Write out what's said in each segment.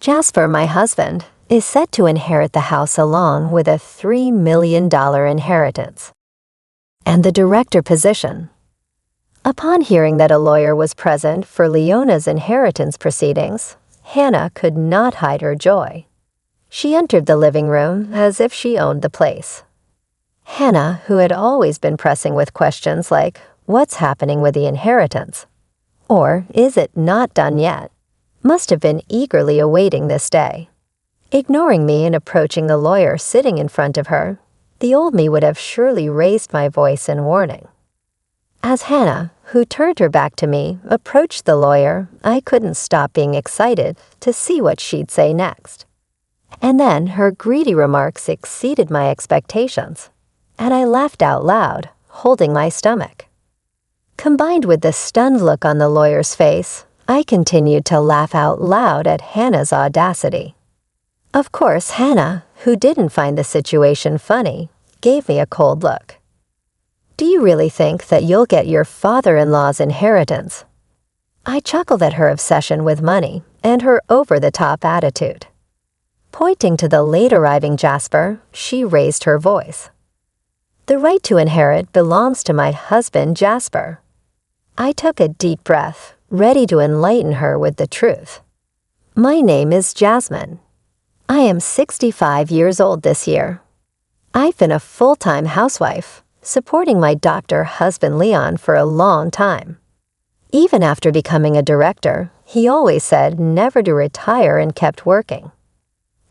Jasper, my husband, is set to inherit the house along with a $3 million inheritance and the director position. Upon hearing that a lawyer was present for Leona's inheritance proceedings, Hannah could not hide her joy. She entered the living room as if she owned the place. Hannah, who had always been pressing with questions like, "What's happening with the inheritance?" or "Is it not done yet?" must have been eagerly awaiting this day. Ignoring me and approaching the lawyer sitting in front of her, the old me would have surely raised my voice in warning. As Hannah, who turned her back to me, approached the lawyer, I couldn't stop being excited to see what she'd say next. And then her greedy remarks exceeded my expectations, and I laughed out loud, holding my stomach. Combined with the stunned look on the lawyer's face, I continued to laugh out loud at Hannah's audacity. Of course, Hannah, who didn't find the situation funny, gave me a cold look. "Do you really think that you'll get your father-in-law's inheritance?" I chuckled at her obsession with money and her over-the-top attitude. Pointing to the late-arriving Jasper, she raised her voice. "The right to inherit belongs to my husband, Jasper." I took a deep breath, ready to enlighten her with the truth. "My name is Jasmine. I am 65 years old this year. I've been a full-time housewife, supporting my doctor husband Leon for a long time. Even after becoming a director, he always said never to retire and kept working.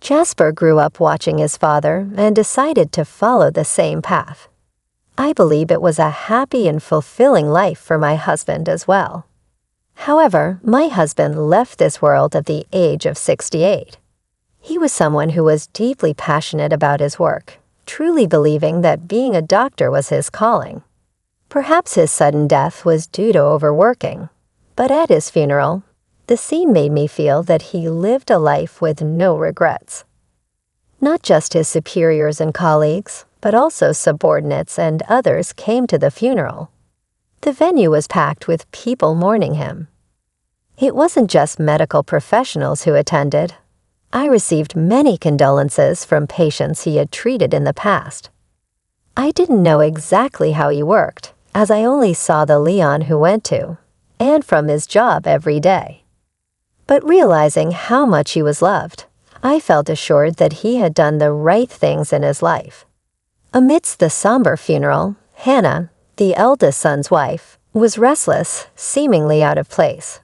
Jasper grew up watching his father and decided to follow the same path. I believe it was a happy and fulfilling life for my husband as well. However, my husband left this world at the age of 68. He was someone who was deeply passionate about his work, truly believing that being a doctor was his calling. Perhaps his sudden death was due to overworking, but at his funeral, the scene made me feel that he lived a life with no regrets. Not just his superiors and colleagues, but also subordinates and others came to the funeral. The venue was packed with people mourning him. It wasn't just medical professionals who attended. I received many condolences from patients he had treated in the past. I didn't know exactly how he worked, as I only saw the Leon who went to, and from his job every day. But realizing how much he was loved, I felt assured that he had done the right things in his life. Amidst the somber funeral, Hannah, the eldest son's wife, was restless, seemingly out of place.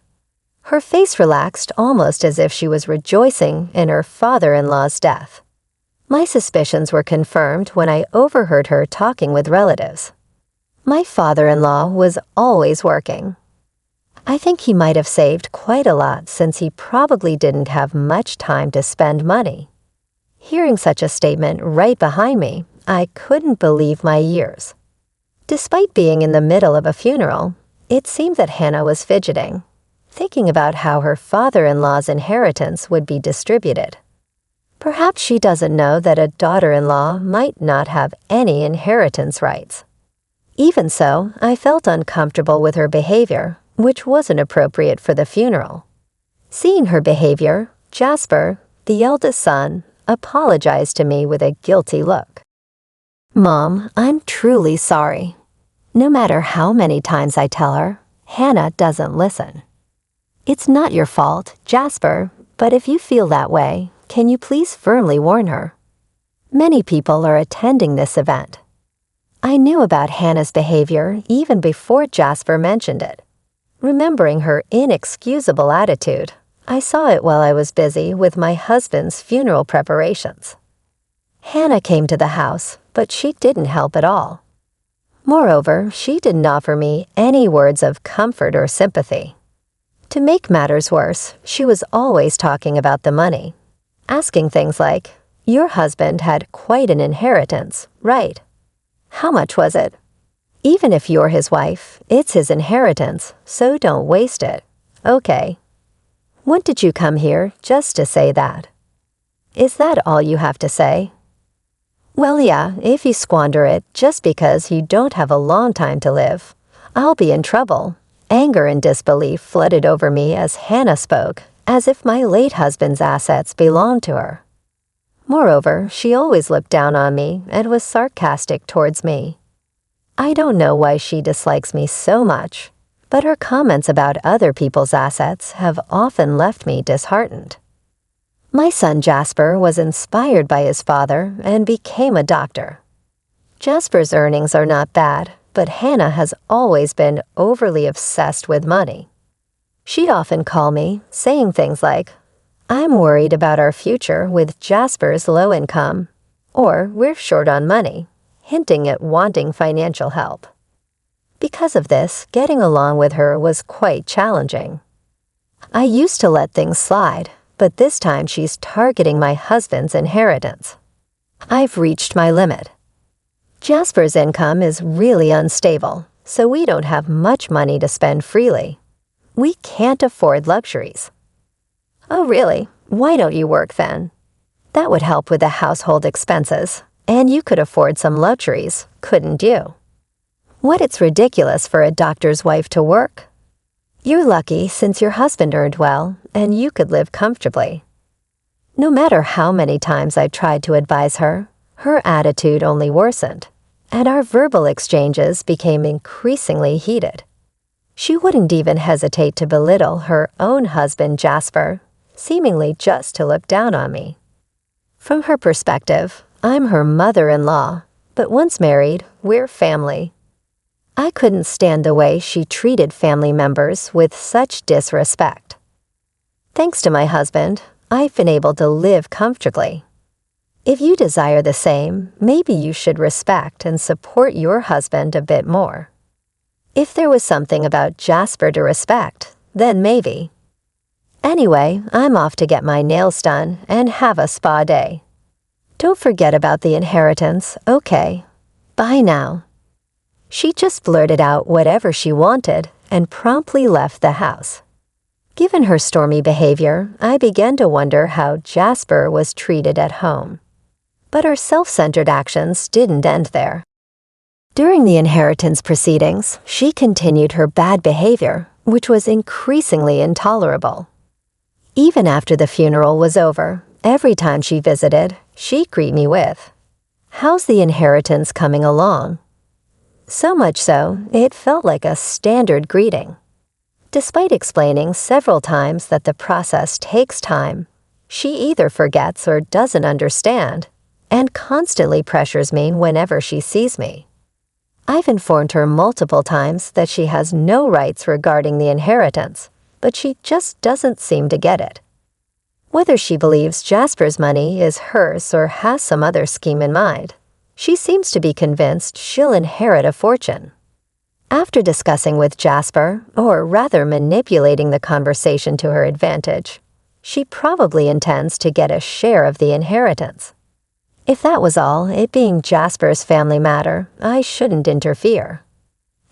Her face relaxed almost as if she was rejoicing in her father-in-law's death. My suspicions were confirmed when I overheard her talking with relatives. My father-in-law was always working. I think he might have saved quite a lot since he probably didn't have much time to spend money. Hearing such a statement right behind me, I couldn't believe my ears. Despite being in the middle of a funeral, it seemed that Hannah was fidgeting, thinking about how her father-in-law's inheritance would be distributed. Perhaps she doesn't know that a daughter-in-law might not have any inheritance rights. Even so, I felt uncomfortable with her behavior, which wasn't appropriate for the funeral. Seeing her behavior, Jasper, the eldest son, apologized to me with a guilty look. "Mom, I'm truly sorry. No matter how many times I tell her, Hannah doesn't listen. It's not your fault, Jasper, but if you feel that way, can you please firmly warn her? Many people are attending this event." I knew about Hannah's behavior even before Jasper mentioned it. Remembering her inexcusable attitude, I saw it while I was busy with my husband's funeral preparations. Hannah came to the house, but she didn't help at all. Moreover, she didn't offer me any words of comfort or sympathy. To make matters worse, she was always talking about the money, asking things like, "Your husband had quite an inheritance, right? How much was it? Even if you're his wife, it's his inheritance, so don't waste it. Okay. What did you come here just to say that? Is that all you have to say? Well, yeah, if you squander it just because you don't have a long time to live, I'll be in trouble." Anger and disbelief flooded over me as Hannah spoke, as if my late husband's assets belonged to her. Moreover, she always looked down on me and was sarcastic towards me. I don't know why she dislikes me so much, but her comments about other people's assets have often left me disheartened. My son Jasper was inspired by his father and became a doctor. Jasper's earnings are not bad, but Hannah has always been overly obsessed with money. She'd often call me, saying things like, "I'm worried about our future with Jasper's low income," or "we're short on money," hinting at wanting financial help. Because of this, getting along with her was quite challenging. I used to let things slide, but this time she's targeting my husband's inheritance. I've reached my limit. Jasper's income is really unstable, so we don't have much money to spend freely. We can't afford luxuries. "Oh, really? Why don't you work then? That would help with the household expenses, and you could afford some luxuries, couldn't you? What, it's ridiculous for a doctor's wife to work? You're lucky since your husband earned well, and you could live comfortably." No matter how many times I tried to advise her, her attitude only worsened, and our verbal exchanges became increasingly heated. She wouldn't even hesitate to belittle her own husband, Jasper, seemingly just to look down on me. From her perspective, I'm her mother-in-law, but once married, we're family. I couldn't stand the way she treated family members with such disrespect. Thanks to my husband, I've been able to live comfortably. If you desire the same, maybe you should respect and support your husband a bit more. If there was something about Jasper to respect, then maybe. Anyway, I'm off to get my nails done and have a spa day. Don't forget about the inheritance, okay? Bye now. She just blurted out whatever she wanted and promptly left the house. Given her stormy behavior, I began to wonder how Jasper was treated at home. But her self-centered actions didn't end there. During the inheritance proceedings, she continued her bad behavior, which was increasingly intolerable. Even after the funeral was over, every time she visited, she'd greet me with, "How's the inheritance coming along?" So much so, it felt like a standard greeting. Despite explaining several times that the process takes time, she either forgets or doesn't understand, and constantly pressures me whenever she sees me. I've informed her multiple times that she has no rights regarding the inheritance, but she just doesn't seem to get it. Whether she believes Jasper's money is hers or has some other scheme in mind, she seems to be convinced she'll inherit a fortune. After discussing with Jasper, or rather manipulating the conversation to her advantage, she probably intends to get a share of the inheritance. If that was all, it being Jasper's family matter, I shouldn't interfere.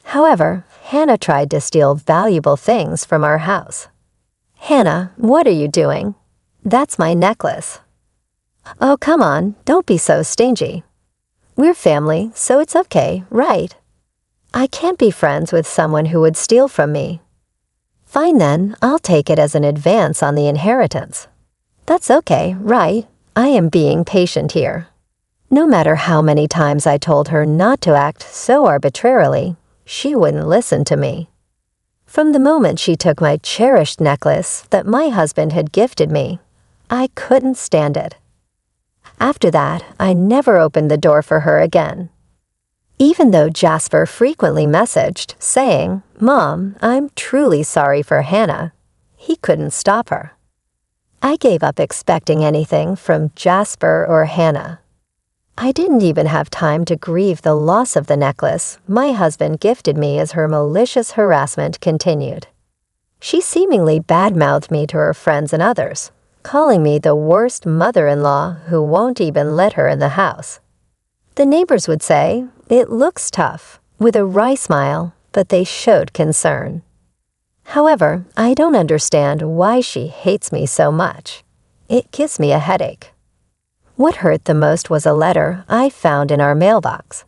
However, Hannah tried to steal valuable things from our house. "Hannah, what are you doing?" "That's my necklace." "Oh, come on, don't be so stingy. We're family, so it's okay, right? I can't be friends with someone who would steal from me." "Fine then, I'll take it as an advance on the inheritance." "That's okay, right? I am being patient here." No matter how many times I told her not to act so arbitrarily, she wouldn't listen to me. From the moment she took my cherished necklace that my husband had gifted me, I couldn't stand it. After that, I never opened the door for her again. Even though Jasper frequently messaged, saying, "Mom, I'm truly sorry for Hannah," he couldn't stop her. I gave up expecting anything from Jasper or Hannah. I didn't even have time to grieve the loss of the necklace my husband gifted me as her malicious harassment continued. She seemingly badmouthed me to her friends and others, calling me the worst mother-in-law who won't even let her in the house. The neighbors would say, "It looks tough," with a wry smile, but they showed concern. However, I don't understand why she hates me so much. It gives me a headache. What hurt the most was a letter I found in our mailbox.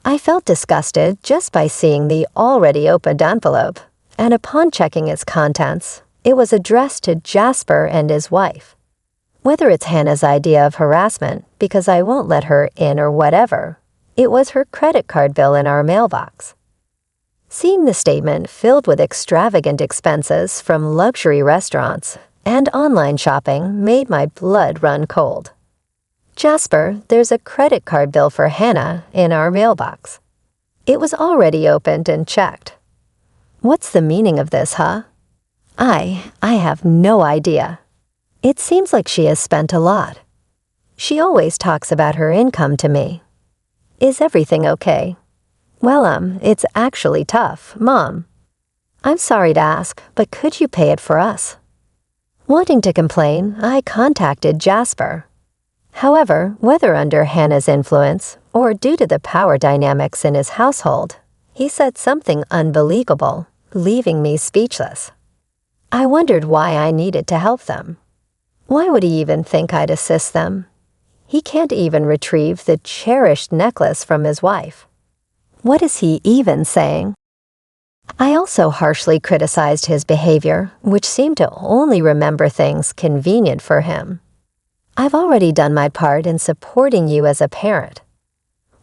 I felt disgusted just by seeing the already opened envelope, and upon checking its contents, It was addressed to Jasper and his wife. Whether it's Hannah's idea of harassment because I won't let her in or whatever, it was her credit card bill in our mailbox. Seeing the statement filled with extravagant expenses from luxury restaurants and online shopping made my blood run cold. Jasper, there's a credit card bill for Hannah in our mailbox. It was already opened and checked. What's the meaning of this, huh? I have no idea. It seems like she has spent a lot. She always talks about her income to me. Is everything okay? Well, it's actually tough, Mom. I'm sorry to ask, but could you pay it for us? Wanting to complain, I contacted Jasper. However, whether under Hannah's influence or due to the power dynamics in his household, he said something unbelievable, leaving me speechless. I wondered why I needed to help them. Why would he even think I'd assist them? He can't even retrieve the cherished necklace from his wife. What is he even saying? I also harshly criticized his behavior, which seemed to only remember things convenient for him. I've already done my part in supporting you as a parent.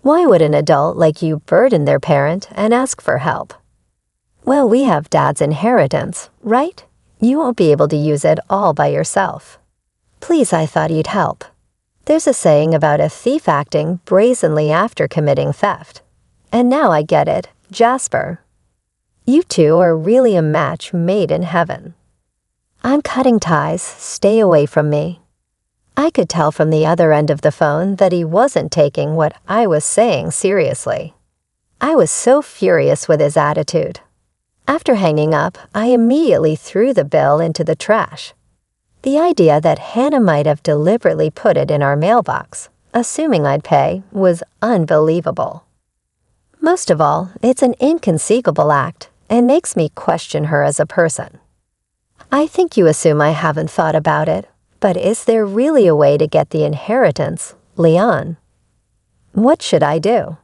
Why would an adult like you burden their parent and ask for help? Well, we have Dad's inheritance, right? You won't be able to use it all by yourself. Please, I thought you'd help. There's a saying about a thief acting brazenly after committing theft. And now I get it, Jasper. You two are really a match made in heaven. I'm cutting ties, stay away from me. I could tell from the other end of the phone that he wasn't taking what I was saying seriously. I was so furious with his attitude. After hanging up, I immediately threw the bill into the trash. The idea that Hannah might have deliberately put it in our mailbox, assuming I'd pay, was unbelievable. Most of all, it's an inconceivable act and makes me question her as a person. I think you assume I haven't thought about it, but is there really a way to get the inheritance, Leon? What should I do?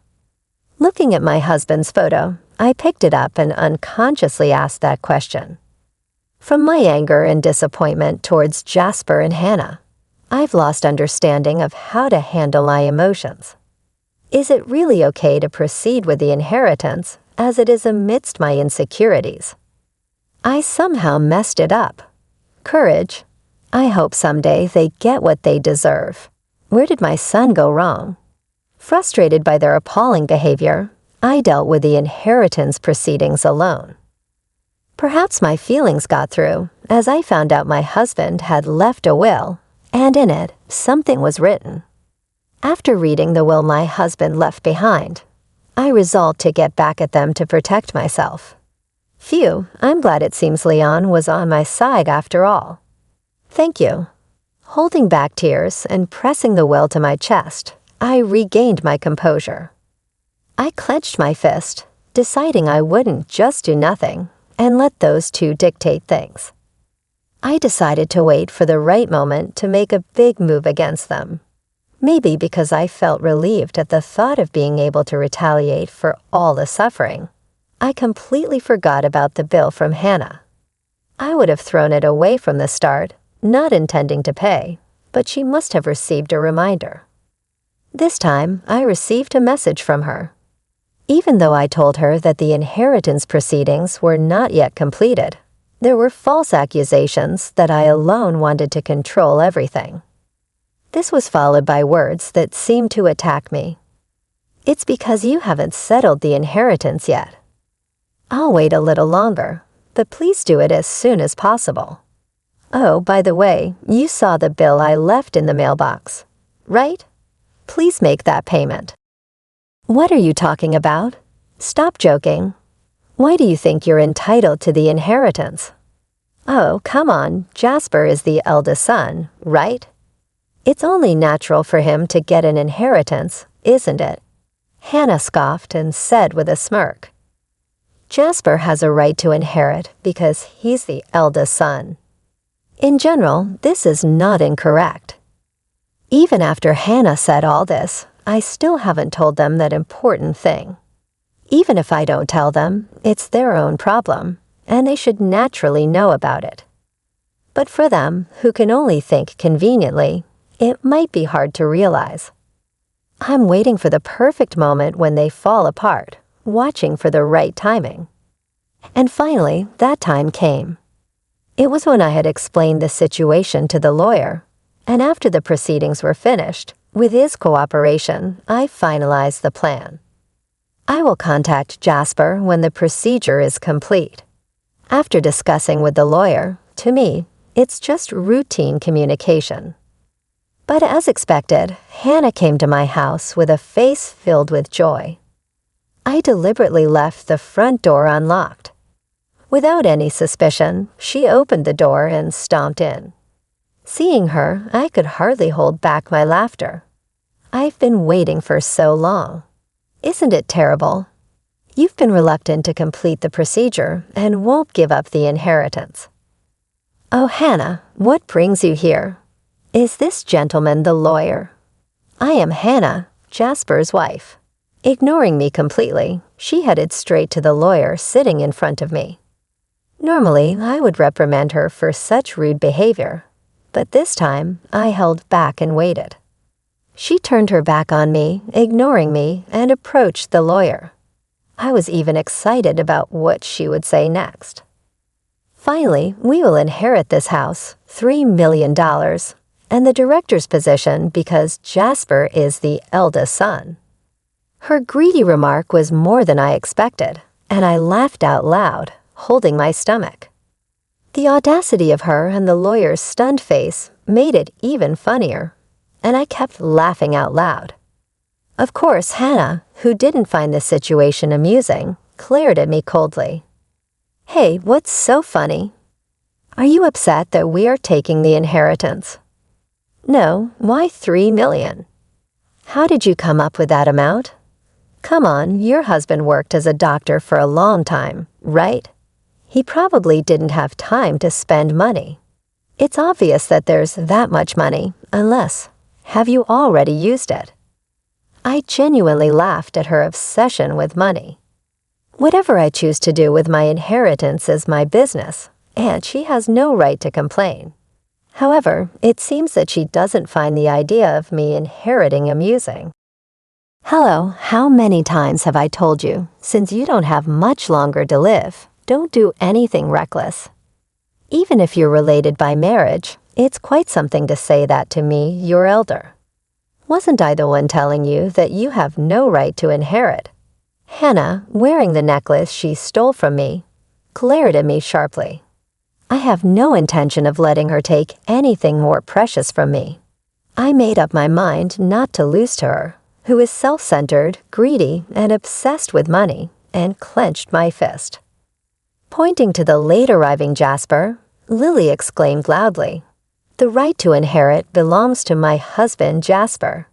Looking at my husband's photo, I picked it up and unconsciously asked that question. From my anger and disappointment towards Jasper and Hannah, I've lost understanding of how to handle my emotions. Is it really okay to proceed with the inheritance as it is amidst my insecurities? I somehow messed it up. Courage. I hope someday they get what they deserve. Where did my son go wrong? Frustrated by their appalling behavior, I dealt with the inheritance proceedings alone. Perhaps my feelings got through, as I found out my husband had left a will, and in it, something was written. After reading the will my husband left behind, I resolved to get back at them to protect myself. Phew, I'm glad it seems Leon was on my side after all. Thank you. Holding back tears and pressing the will to my chest, I regained my composure. I clenched my fist, deciding I wouldn't just do nothing and let those two dictate things. I decided to wait for the right moment to make a big move against them. Maybe because I felt relieved at the thought of being able to retaliate for all the suffering, I completely forgot about the bill from Hannah. I would have thrown it away from the start, not intending to pay, but she must have received a reminder. This time, I received a message from her. Even though I told her that the inheritance proceedings were not yet completed, there were false accusations that I alone wanted to control everything. This was followed by words that seemed to attack me. It's because you haven't settled the inheritance yet. I'll wait a little longer, but please do it as soon as possible. Oh, by the way, you saw the bill I left in the mailbox, right? Please make that payment. What are you talking about? Stop joking. Why do you think you're entitled to the inheritance? Oh, come on, Jasper is the eldest son, right? It's only natural for him to get an inheritance, isn't it? Hannah scoffed and said with a smirk. Jasper has a right to inherit because he's the eldest son. In general, this is not incorrect. Even after Hannah said all this, I still haven't told them that important thing. Even if I don't tell them, it's their own problem, and they should naturally know about it. But for them, who can only think conveniently, it might be hard to realize. I'm waiting for the perfect moment when they fall apart, watching for the right timing. And finally, that time came. It was when I had explained the situation to the lawyer, and after the proceedings were finished, with his cooperation, I finalized the plan. I will contact Jasper when the procedure is complete. After discussing with the lawyer, to me, it's just routine communication. But as expected, Hannah came to my house with a face filled with joy. I deliberately left the front door unlocked. Without any suspicion, she opened the door and stomped in. Seeing her, I could hardly hold back my laughter. I've been waiting for so long. Isn't it terrible? You've been reluctant to complete the procedure and won't give up the inheritance. Oh, Hannah, what brings you here? Is this gentleman the lawyer? I am Hannah, Jasper's wife. Ignoring me completely, she headed straight to the lawyer sitting in front of me. Normally, I would reprimand her for such rude behavior, but this time I held back and waited. She turned her back on me, ignoring me, and approached the lawyer. I was even excited about what she would say next. Finally, we will inherit this house, $3 million, and the director's position because Jasper is the eldest son. Her greedy remark was more than I expected, and I laughed out loud, holding my stomach. The audacity of her and the lawyer's stunned face made it even funnier, and I kept laughing out loud. Of course, Hannah, who didn't find the situation amusing, glared at me coldly. Hey, what's so funny? Are you upset that we are taking the inheritance? No, why $3 million? How did you come up with that amount? Come on, your husband worked as a doctor for a long time, right? He probably didn't have time to spend money. It's obvious that there's that much money, unless, have you already used it? I genuinely laughed at her obsession with money. Whatever I choose to do with my inheritance is my business, and she has no right to complain. However, it seems that she doesn't find the idea of me inheriting amusing. Hello, how many times have I told you, since you don't have much longer to live, don't do anything reckless. Even if you're related by marriage, it's quite something to say that to me, your elder. Wasn't I the one telling you that you have no right to inherit? Hannah, wearing the necklace she stole from me, glared at me sharply. I have no intention of letting her take anything more precious from me. I made up my mind not to lose to her, who is self-centered, greedy, and obsessed with money, and clenched my fist. Pointing to the late-arriving Jasper, Lily exclaimed loudly, "The right to inherit belongs to my husband, Jasper."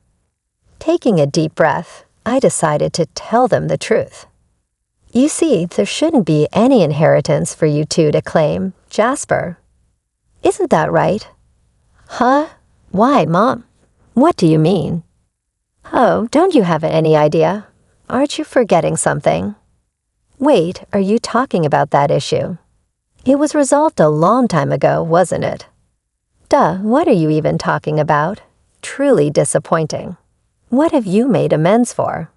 Taking a deep breath, I decided to tell them the truth. You see, there shouldn't be any inheritance for you two to claim, Jasper. Isn't that right? Huh? Why, Mom? What do you mean? Oh, don't you have any idea? Aren't you forgetting something? Wait, are you talking about that issue? It was resolved a long time ago, wasn't it? Duh, what are you even talking about? Truly disappointing. What have you made amends for?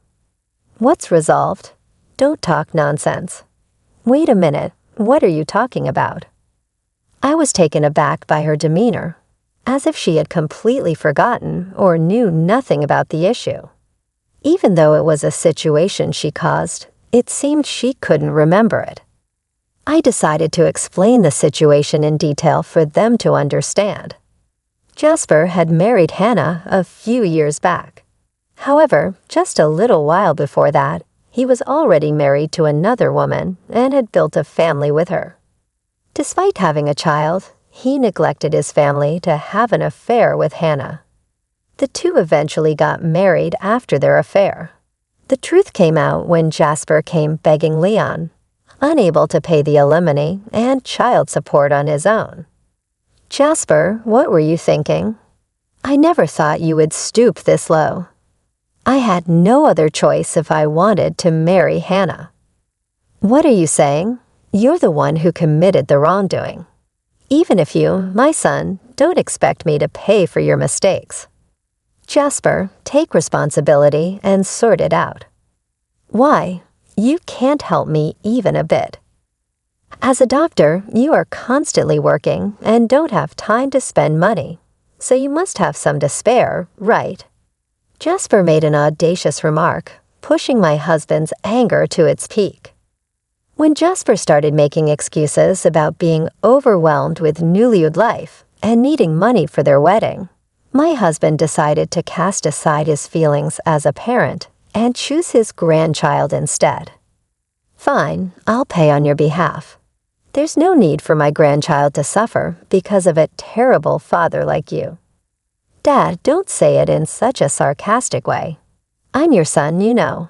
What's resolved? Don't talk nonsense. Wait a minute, what are you talking about? I was taken aback by her demeanor, as if she had completely forgotten or knew nothing about the issue. Even though it was a situation she caused, it seemed she couldn't remember it. I decided to explain the situation in detail for them to understand. Jasper had married Hannah a few years back. However, just a little while before that, he was already married to another woman and had built a family with her. Despite having a child, he neglected his family to have an affair with Hannah. The two eventually got married after their affair. The truth came out when Jasper came begging Leon, unable to pay the alimony and child support on his own. Jasper, what were you thinking? I never thought you would stoop this low. I had no other choice if I wanted to marry Hannah. What are you saying? You're the one who committed the wrongdoing. Even if you, my son, don't expect me to pay for your mistakes. Jasper, take responsibility and sort it out. Why? You can't help me even a bit. As a doctor, you are constantly working and don't have time to spend money, so you must have some to spare, right? Jasper made an audacious remark, pushing my husband's anger to its peak. When Jasper started making excuses about being overwhelmed with newlywed life and needing money for their wedding, my husband decided to cast aside his feelings as a parent and choose his grandchild instead. Fine, I'll pay on your behalf. There's no need for my grandchild to suffer because of a terrible father like you. Dad, don't say it in such a sarcastic way. I'm your son, you know.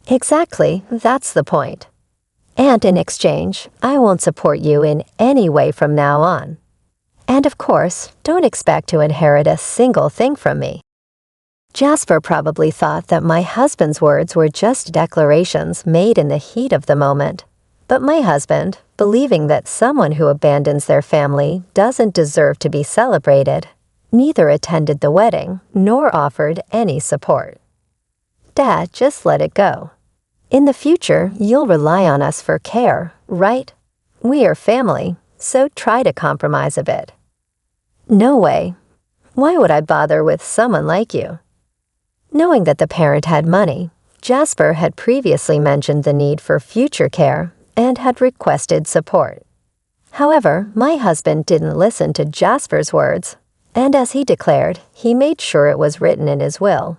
Exactly, that's the point. And in exchange, I won't support you in any way from now on. And of course, don't expect to inherit a single thing from me. Jasper probably thought that my husband's words were just declarations made in the heat of the moment. But my husband, believing that someone who abandons their family doesn't deserve to be celebrated, neither attended the wedding nor offered any support. Dad, just let it go. In the future, you'll rely on us for care, right? We are family, so try to compromise a bit. No way. Why would I bother with someone like you? Knowing that the parent had money, Jasper had previously mentioned the need for future care and had requested support. However, my husband didn't listen to Jasper's words, and as he declared, he made sure it was written in his will,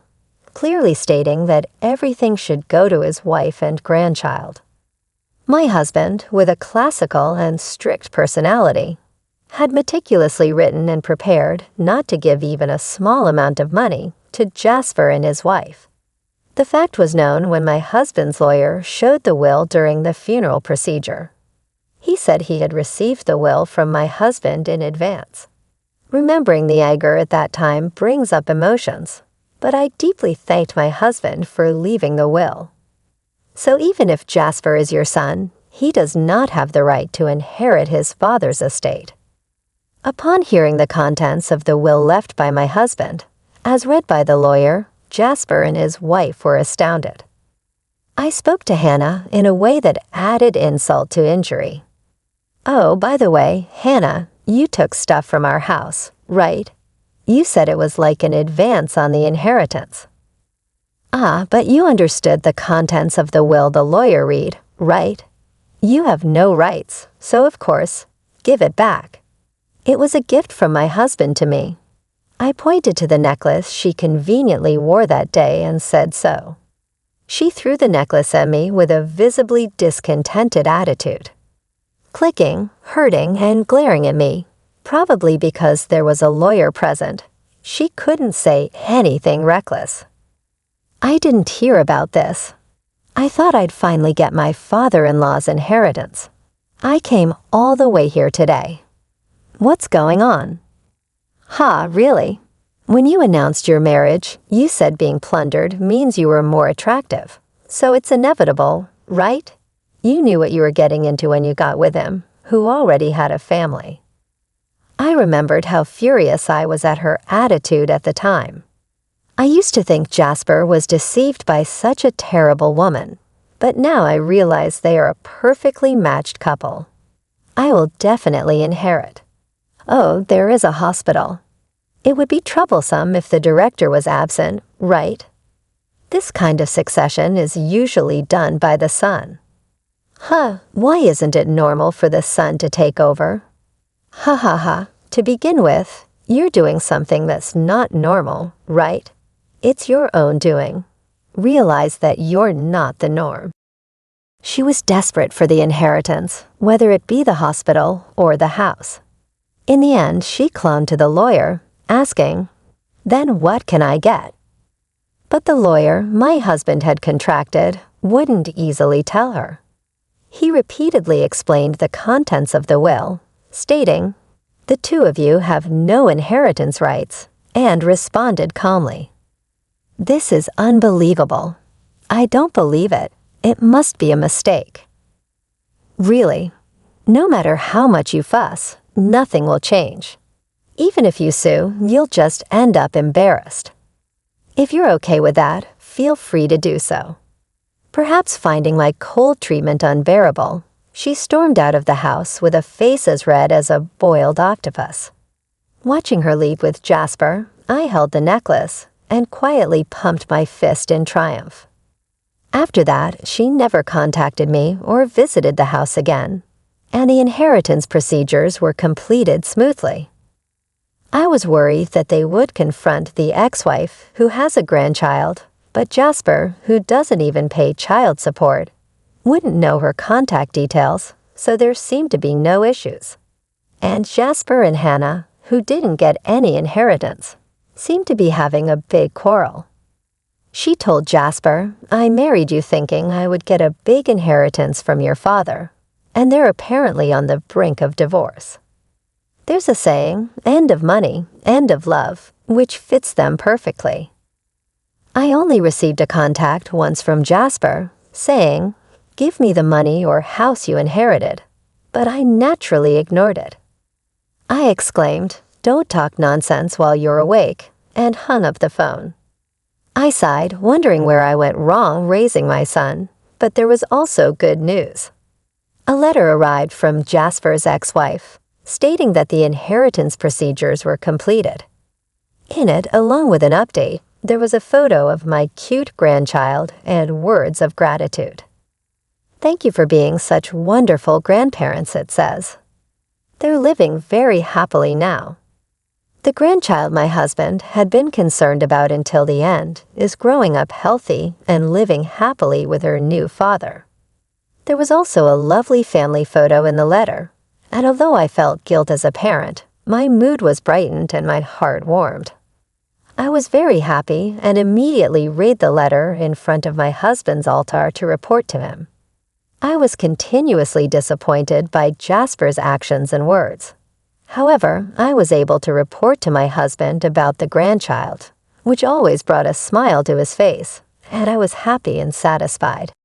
clearly stating that everything should go to his wife and grandchild. My husband, with a classical and strict personality, had meticulously written and prepared not to give even a small amount of money to Jasper and his wife. The fact was known when my husband's lawyer showed the will during the funeral procedure. He said he had received the will from my husband in advance. Remembering the anger at that time brings up emotions, but I deeply thanked my husband for leaving the will. So even if Jasper is your son, he does not have the right to inherit his father's estate. Upon hearing the contents of the will left by my husband, as read by the lawyer, Jasper and his wife were astounded. I spoke to Hannah in a way that added insult to injury. Oh, by the way, Hannah, you took stuff from our house, right? You said it was like an advance on the inheritance. Ah, but you understood the contents of the will the lawyer read, right? You have no rights, so of course, give it back. It was a gift from my husband to me. I pointed to the necklace she conveniently wore that day and said so. She threw the necklace at me with a visibly discontented attitude, clicking, hurting, and glaring at me. Probably because there was a lawyer present, she couldn't say anything reckless. I didn't hear about this. I thought I'd finally get my father-in-law's inheritance. I came all the way here today. What's going on? Ha, really? When you announced your marriage, you said being plundered means you were more attractive. So it's inevitable, right? You knew what you were getting into when you got with him, who already had a family. I remembered how furious I was at her attitude at the time. I used to think Jasper was deceived by such a terrible woman, but now I realize they are a perfectly matched couple. I will definitely inherit. Oh, there is a hospital. It would be troublesome if the director was absent, right? This kind of succession is usually done by the son. Huh, why isn't it normal for the son to take over? Ha ha ha, to begin with, you're doing something that's not normal, right? It's your own doing. Realize that you're not the norm. She was desperate for the inheritance, whether it be the hospital or the house. In the end, she clung to the lawyer, asking, "Then what can I get?" But the lawyer my husband had contracted wouldn't easily tell her. He repeatedly explained the contents of the will, stating, "The two of you have no inheritance rights," and responded calmly, "This is unbelievable. I don't believe it. It must be a mistake." Really, no matter how much you fuss, nothing will change. Even if you sue, you'll just end up embarrassed. If you're okay with that, feel free to do so." Perhaps finding my cold treatment unbearable, she stormed out of the house with a face as red as a boiled octopus. Watching her leave with Jasper, I held the necklace and quietly pumped my fist in triumph. After that, she never contacted me or visited the house again, and the inheritance procedures were completed smoothly. I was worried that they would confront the ex-wife who has a grandchild, but Jasper, who doesn't even pay child support, wouldn't know her contact details, so there seemed to be no issues. And Jasper and Hannah, who didn't get any inheritance, seemed to be having a big quarrel. She told Jasper, "I married you thinking I would get a big inheritance from your father, and they're apparently on the brink of divorce." There's a saying, "End of money, end of love," which fits them perfectly. I only received a contact once from Jasper, saying, "Give me the money or house you inherited," but I naturally ignored it. I exclaimed, "Don't talk nonsense while you're awake," and hung up the phone. I sighed, wondering where I went wrong raising my son, but there was also good news. A letter arrived from Jasper's ex-wife, stating that the inheritance procedures were completed. In it, along with an update, there was a photo of my cute grandchild and words of gratitude. "Thank you for being such wonderful grandparents," it says. They're living very happily now. The grandchild my husband had been concerned about until the end is growing up healthy and living happily with her new father. There was also a lovely family photo in the letter, and although I felt guilt as a parent, my mood was brightened and my heart warmed. I was very happy and immediately read the letter in front of my husband's altar to report to him. I was continuously disappointed by Jasper's actions and words. However, I was able to report to my husband about the grandchild, which always brought a smile to his face, and I was happy and satisfied.